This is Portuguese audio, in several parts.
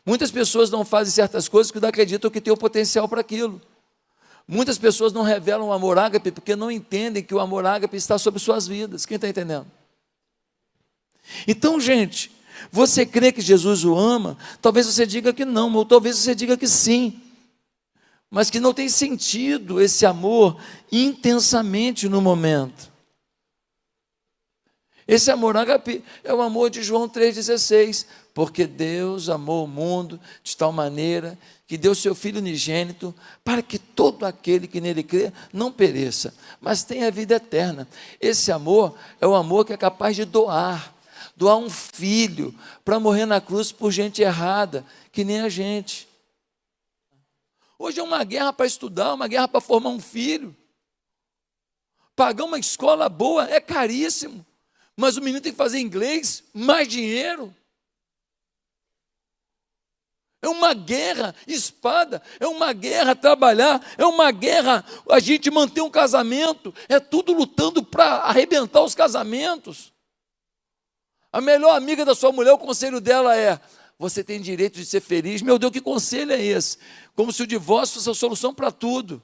Muitas pessoas não fazem certas coisas porque não acreditam que tem o potencial para aquilo. Muitas pessoas não revelam o amor ágape porque não entendem que o amor ágape está sobre suas vidas. Quem está entendendo? Então, gente, você crê que Jesus o ama? Talvez você diga que não, ou talvez você diga que sim, mas que não tem sentido esse amor intensamente no momento. Esse amor ágape é o amor de João 3,16, porque Deus amou o mundo de tal maneira que deu seu Filho unigênito para que todo aquele que nele crê não pereça, mas tenha vida eterna. Esse amor é o amor que é capaz de doar um filho para morrer na cruz por gente errada, que nem a gente. Hoje é uma guerra para estudar, uma guerra para formar um filho. Pagar uma escola boa é caríssimo. Mas o menino tem que fazer inglês, mais dinheiro. É uma guerra, espada, é uma guerra trabalhar, é uma guerra a gente manter um casamento, é tudo lutando para arrebentar os casamentos. A melhor amiga da sua mulher, o conselho dela é: você tem direito de ser feliz. Meu Deus, que conselho é esse? Como se o divórcio fosse a solução para tudo.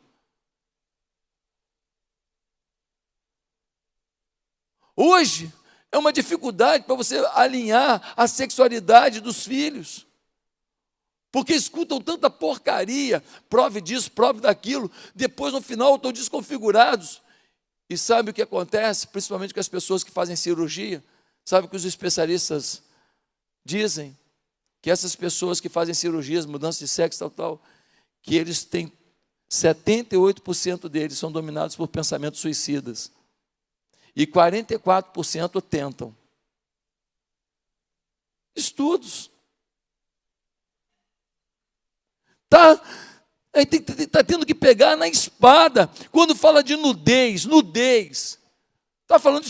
Hoje é uma dificuldade para você alinhar a sexualidade dos filhos, porque escutam tanta porcaria, prove disso, prove daquilo, depois no final estão desconfigurados. E sabe o que acontece? Principalmente com as pessoas que fazem cirurgia. Sabe o que os especialistas dizem? Que essas pessoas que fazem cirurgias, mudança de sexo, tal, que eles têm 78% deles são dominados por pensamentos suicidas. E 44% tentam. Estudos. Está tendo que pegar na espada. Quando fala de nudez, está falando de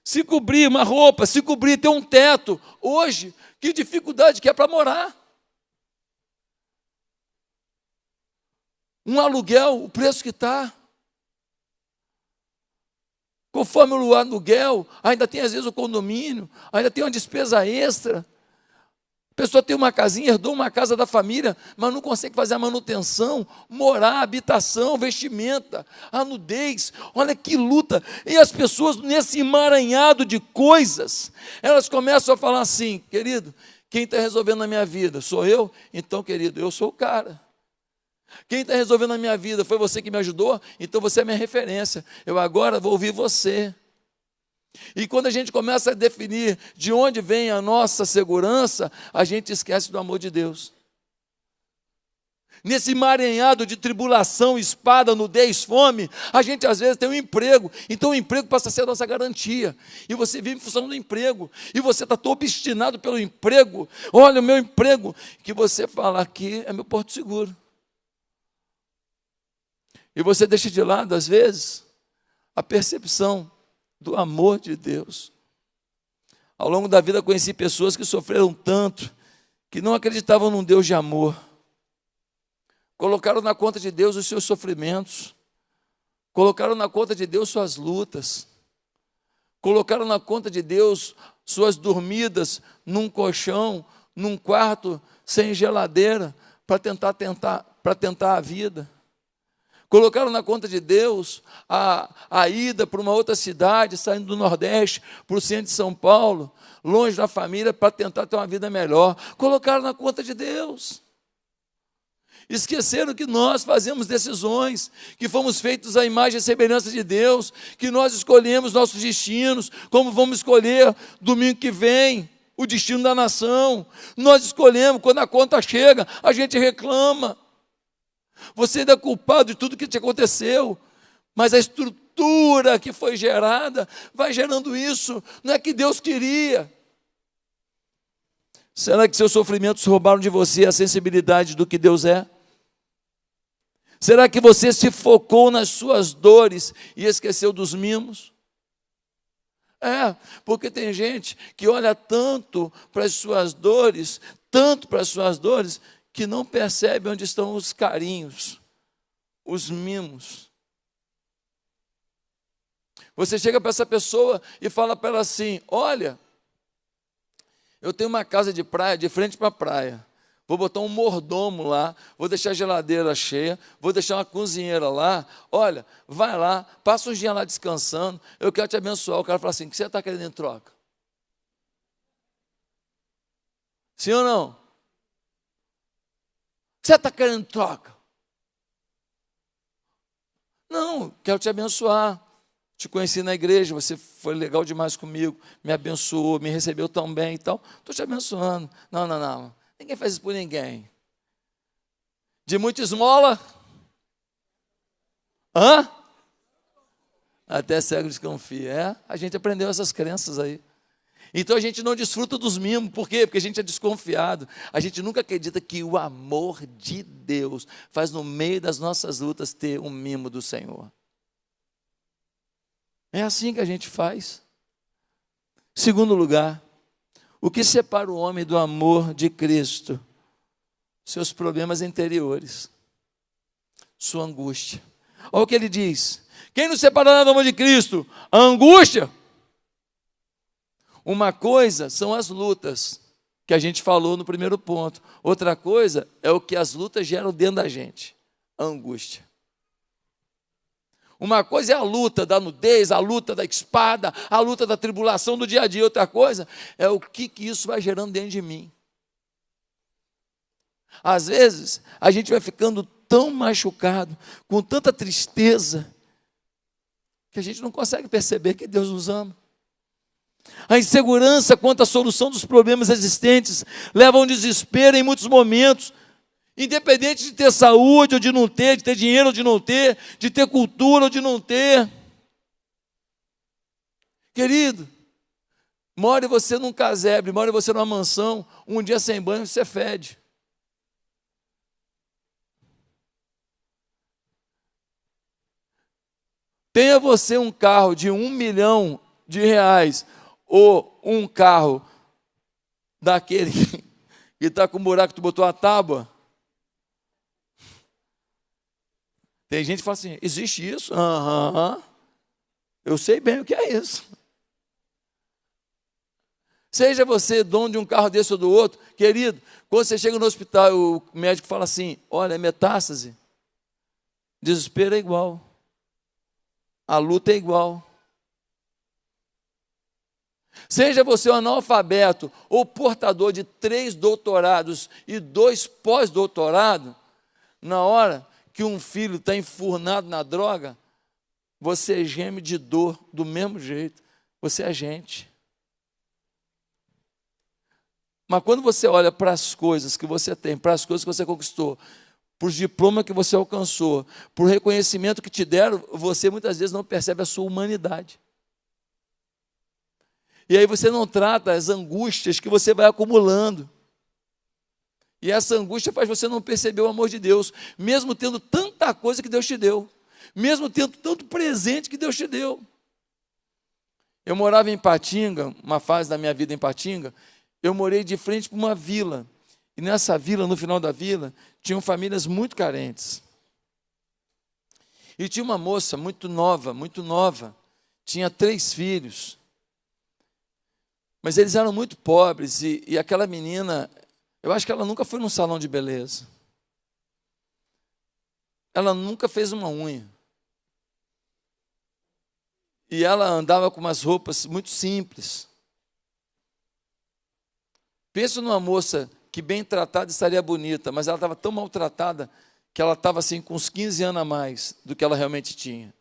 se cobrir uma roupa, se cobrir, ter um teto. Hoje, que dificuldade que é para morar. Um aluguel, o preço que está. Conforme o aluguel, ainda tem às vezes o condomínio, ainda tem uma despesa extra. A pessoa tem uma casinha, herdou uma casa da família, mas não consegue fazer a manutenção, morar, habitação, vestimenta, a nudez. Olha que luta. E as pessoas, nesse emaranhado de coisas, elas começam a falar assim: querido, quem está resolvendo a minha vida? Sou eu? Então, querido, eu sou o cara. Quem está resolvendo a minha vida foi você que me ajudou, então você é minha referência. Eu agora vou ouvir você. E quando a gente começa a definir de onde vem a nossa segurança, a gente esquece do amor de Deus. Nesse emaranhado de tribulação, espada, nudez, fome, a gente às vezes tem um emprego, então o emprego passa a ser a nossa garantia, e você vive em função do emprego, e você está todo obstinado pelo emprego. Olha o meu emprego, que você fala: aqui é meu porto seguro. E você deixa de lado, às vezes, a percepção do amor de Deus. Ao longo da vida conheci pessoas que sofreram tanto, que não acreditavam num Deus de amor. Colocaram na conta de Deus os seus sofrimentos, colocaram na conta de Deus suas lutas, colocaram na conta de Deus suas dormidas num colchão, num quarto sem geladeira, para tentar a vida. Colocaram na conta de Deus a ida para uma outra cidade, saindo do Nordeste, para o centro de São Paulo, longe da família, para tentar ter uma vida melhor. Colocaram na conta de Deus. Esqueceram que nós fazemos decisões, que fomos feitos à imagem e semelhança de Deus, que nós escolhemos nossos destinos, como vamos escolher domingo que vem o destino da nação. Nós escolhemos, quando a conta chega, a gente reclama. Você ainda é culpado de tudo que te aconteceu, mas a estrutura que foi gerada vai gerando isso. Não é que Deus queria. Será que seus sofrimentos roubaram de você a sensibilidade do que Deus é? Será que você se focou nas suas dores e esqueceu dos mimos? Porque tem gente que olha tanto para as suas dores, que não percebe onde estão os carinhos, os mimos. Você chega para essa pessoa e fala para ela assim: olha, Eu tenho uma casa de praia, de frente para a praia. Vou botar um mordomo lá, vou deixar a geladeira cheia, vou deixar uma cozinheira lá. Olha, vai lá, passa uns dias lá descansando, eu quero te abençoar. O cara fala assim: o que você está querendo em troca? Sim ou não? O que você está querendo em troca? Não, quero te abençoar. Te conheci na igreja, você foi legal demais comigo, me abençoou, me recebeu tão bem e tal. Estou te abençoando. Não, não, não. Ninguém faz isso por ninguém. De muita esmola? Hã? Até cego desconfia. É, a gente aprendeu essas crenças aí. Então a gente não desfruta dos mimos. Por quê? Porque a gente é desconfiado. A gente nunca acredita que o amor de Deus faz no meio das nossas lutas ter um mimo do Senhor. É assim que a gente faz. Segundo lugar, o que separa o homem do amor de Cristo? Seus problemas interiores, sua angústia. Olha o que ele diz: quem nos separará do amor de Cristo? A angústia. Uma coisa são as lutas, que a gente falou no primeiro ponto. Outra coisa é o que as lutas geram dentro da gente, a angústia. Uma coisa é a luta da nudez, a luta da espada, a luta da tribulação do dia a dia. Outra coisa é o que isso vai gerando dentro de mim. Às vezes, a gente vai ficando tão machucado, com tanta tristeza, que a gente não consegue perceber que Deus nos ama. A insegurança quanto à solução dos problemas existentes leva a um desespero em muitos momentos. Independente de ter saúde ou de não ter, de ter dinheiro ou de não ter, de ter cultura ou de não ter. Querido, more você num casebre, more você numa mansão, um dia sem banho você fede. Tenha você um carro de R$1 milhão ou um carro daquele que está com um buraco que tu botou a tábua. Tem gente que fala assim: existe isso? Aham. Eu sei bem o que é isso. Seja você dono de um carro desse ou do outro, querido, quando você chega no hospital, o médico fala assim: olha, é metástase. Desespero é igual. A luta é igual. Seja você um analfabeto ou portador de 3 doutorados e 2 pós-doutorados, na hora que um filho está enfurnado na droga, você geme de dor do mesmo jeito. Você é gente. Mas quando você olha para as coisas que você tem, para as coisas que você conquistou, para os diplomas que você alcançou, para o reconhecimento que te deram, você muitas vezes não percebe a sua humanidade. E aí você não trata as angústias que você vai acumulando. E essa angústia faz você não perceber o amor de Deus, mesmo tendo tanta coisa que Deus te deu, mesmo tendo tanto presente que Deus te deu. Eu morava em Ipatinga, uma fase da minha vida em Ipatinga, eu morei de frente para uma vila. E nessa vila, no final da vila, tinham famílias muito carentes. E tinha uma moça muito nova, tinha 3 filhos. Mas eles eram muito pobres e aquela menina, eu acho que ela nunca foi num salão de beleza. Ela nunca fez uma unha. E ela andava com umas roupas muito simples. Penso numa moça que bem tratada estaria bonita, mas ela estava tão maltratada que ela estava assim com uns 15 anos a mais do que ela realmente tinha.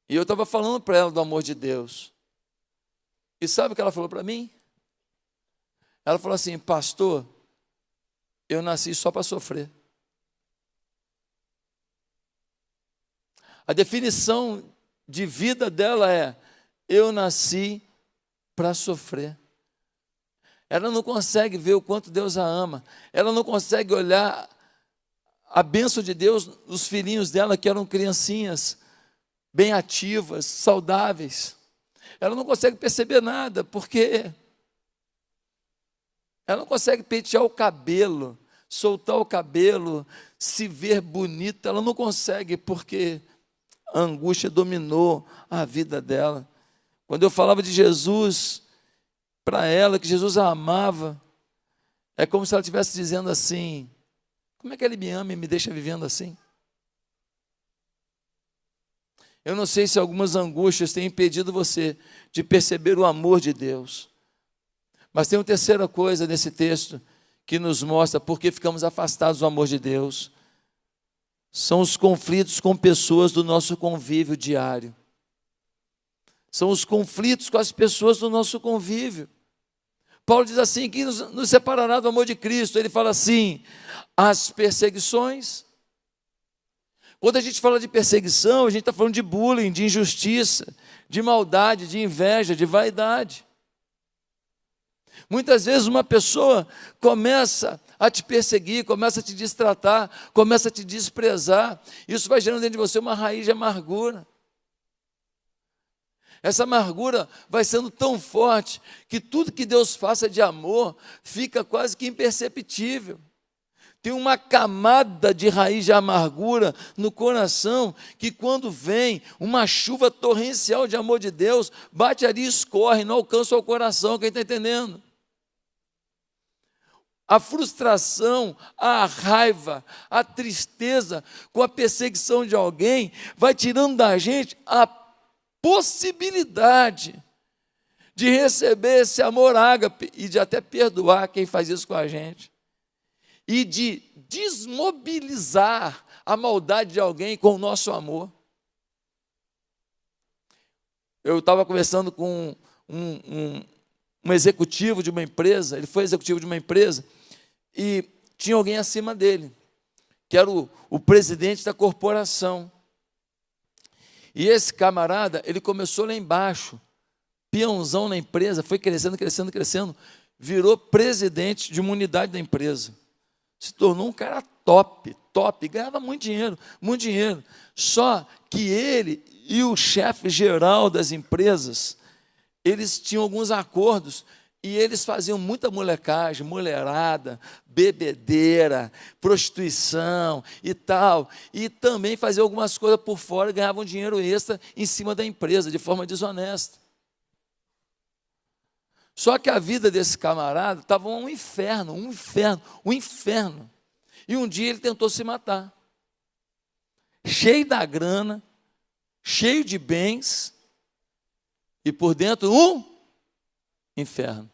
E eu estava falando para ela do amor de Deus. E sabe o que ela falou para mim? Ela falou assim: pastor, eu nasci só para sofrer. A definição de vida dela é: eu nasci para sofrer. Ela não consegue ver o quanto Deus a ama. Ela não consegue olhar a bênção de Deus nos filhinhos dela, que eram criancinhas bem ativas, saudáveis. Ela não consegue perceber nada, porque ela não consegue pentear o cabelo, soltar o cabelo, se ver bonita. Ela não consegue, porque a angústia dominou a vida dela. Quando eu falava de Jesus, para ela que Jesus a amava, é como se ela estivesse dizendo assim: como é que ele me ama e me deixa vivendo assim? Eu não sei se algumas angústias têm impedido você de perceber o amor de Deus. Mas tem uma terceira coisa nesse texto que nos mostra por que ficamos afastados do amor de Deus. São os conflitos com pessoas do nosso convívio diário. São os conflitos com as pessoas do nosso convívio. Paulo diz assim, que nos separará do amor de Cristo. Ele fala assim, as perseguições. Quando a gente fala de perseguição, a gente está falando de bullying, de injustiça, de maldade, de inveja, de vaidade. Muitas vezes uma pessoa começa a te perseguir, começa a te destratar, começa a te desprezar. Isso vai gerando dentro de você uma raiz de amargura. Essa amargura vai sendo tão forte que tudo que Deus faça de amor fica quase que imperceptível. Tem uma camada de raiz de amargura no coração que quando vem uma chuva torrencial de amor de Deus, bate ali e escorre, não alcança o coração, quem está entendendo? A frustração, a raiva, a tristeza com a perseguição de alguém vai tirando da gente a possibilidade de receber esse amor ágape e de até perdoar quem faz isso com a gente. E de desmobilizar a maldade de alguém com o nosso amor. Eu estava conversando com um executivo de uma empresa, ele foi executivo de uma empresa, e tinha alguém acima dele, que era o presidente da corporação. E esse camarada, ele começou lá embaixo, peãozão na empresa, foi crescendo, crescendo, crescendo, virou presidente de uma unidade da empresa. Se tornou um cara top, ganhava muito dinheiro, muito dinheiro. Só que ele e o chefe geral das empresas, eles tinham alguns acordos e eles faziam muita molecagem, mulherada, bebedeira, prostituição e tal. E também faziam algumas coisas por fora e ganhavam dinheiro extra em cima da empresa, de forma desonesta. Só que a vida desse camarada estava um inferno. E um dia ele tentou se matar. Cheio da grana, cheio de bens, e por dentro um inferno.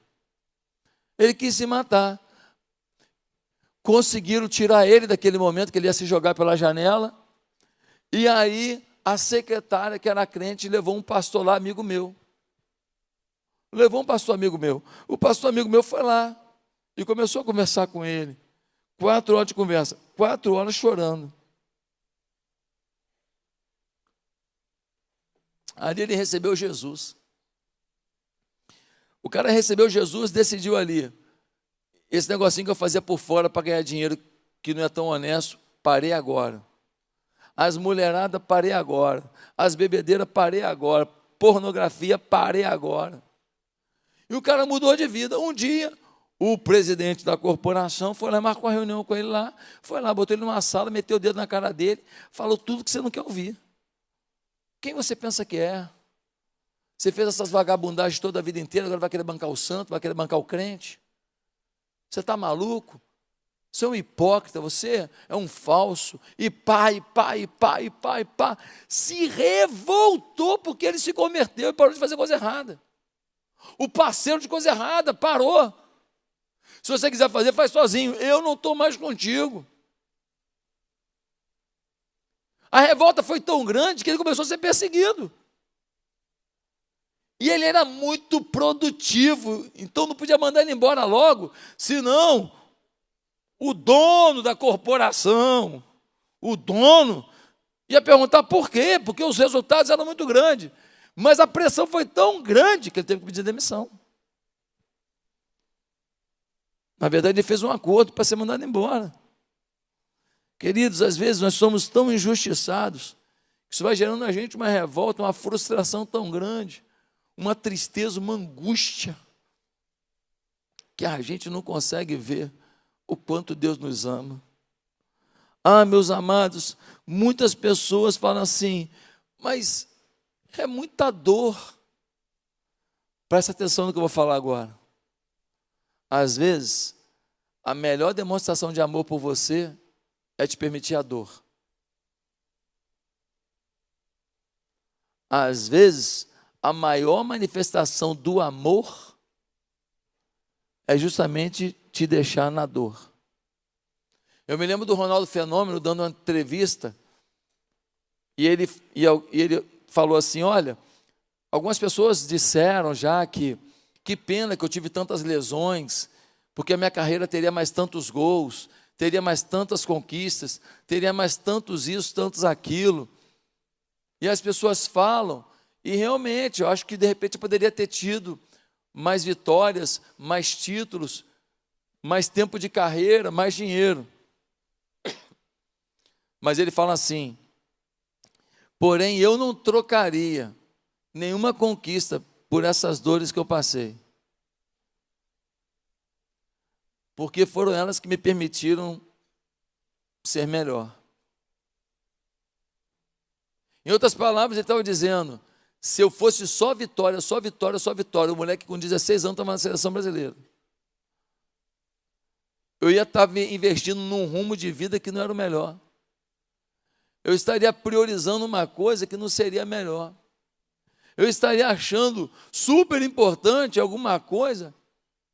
Ele quis se matar. Conseguiram tirar ele daquele momento que ele ia se jogar pela janela. E aí a secretária, que era crente, levou um pastor lá, amigo meu. Levou um pastor amigo meu. O pastor amigo meu foi lá e começou a conversar com ele. 4 horas de conversa, 4 horas chorando. Ali ele recebeu Jesus. O cara recebeu Jesus, decidiu ali. Esse negocinho que eu fazia por fora para ganhar dinheiro, que não é tão honesto, parei agora. As mulheradas, parei agora. As bebedeiras, parei agora. Pornografia, parei agora. E o cara mudou de vida. Um dia, o presidente da corporação foi lá, marcou uma reunião com ele lá, foi lá, botou ele numa sala, meteu o dedo na cara dele, falou tudo que você não quer ouvir. Quem você pensa que é? Você fez essas vagabundagens toda a vida inteira, agora vai querer bancar o santo, vai querer bancar o crente? Você está maluco? Você é um hipócrita, você é um falso. E pá. Se revoltou porque ele se converteu e parou de fazer coisa errada. O parceiro de coisa errada parou. Se você quiser fazer, faz sozinho. Eu não estou mais contigo. A revolta foi tão grande que ele começou a ser perseguido. E ele era muito produtivo, então não podia mandar ele embora logo, senão o dono da corporação, o dono, ia perguntar por quê, porque os resultados eram muito grandes. Mas a pressão foi tão grande que ele teve que pedir demissão. Na verdade, ele fez um acordo para ser mandado embora. Queridos, às vezes nós somos tão injustiçados, que isso vai gerando na gente uma revolta, uma frustração tão grande, uma tristeza, uma angústia, que a gente não consegue ver o quanto Deus nos ama. Ah, meus amados, muitas pessoas falam assim, mas é muita dor. Presta atenção no que eu vou falar agora. Às vezes, a melhor demonstração de amor por você é te permitir a dor. Às vezes, a maior manifestação do amor é justamente te deixar na dor. Eu me lembro do Ronaldo Fenômeno dando uma entrevista e ele falou assim, olha, algumas pessoas disseram já que pena que eu tive tantas lesões, porque a minha carreira teria mais tantos gols, teria mais tantas conquistas, teria mais tantos isso, tantos aquilo. E as pessoas falam, e realmente, eu acho que de repente eu poderia ter tido mais vitórias, mais títulos, mais tempo de carreira, mais dinheiro. Mas ele fala assim, porém eu não trocaria nenhuma conquista por essas dores que eu passei. Porque foram elas que me permitiram ser melhor. Em outras palavras, ele estava dizendo, se eu fosse só vitória, só vitória, só vitória, o moleque com 16 anos estava na seleção brasileira, eu ia estar investindo num rumo de vida que não era o melhor. Eu estaria priorizando uma coisa que não seria melhor. Eu estaria achando super importante alguma coisa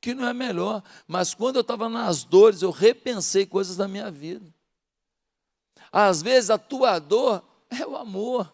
que não é melhor. Mas quando eu estava nas dores, eu repensei coisas da minha vida. Às vezes a tua dor é o amor.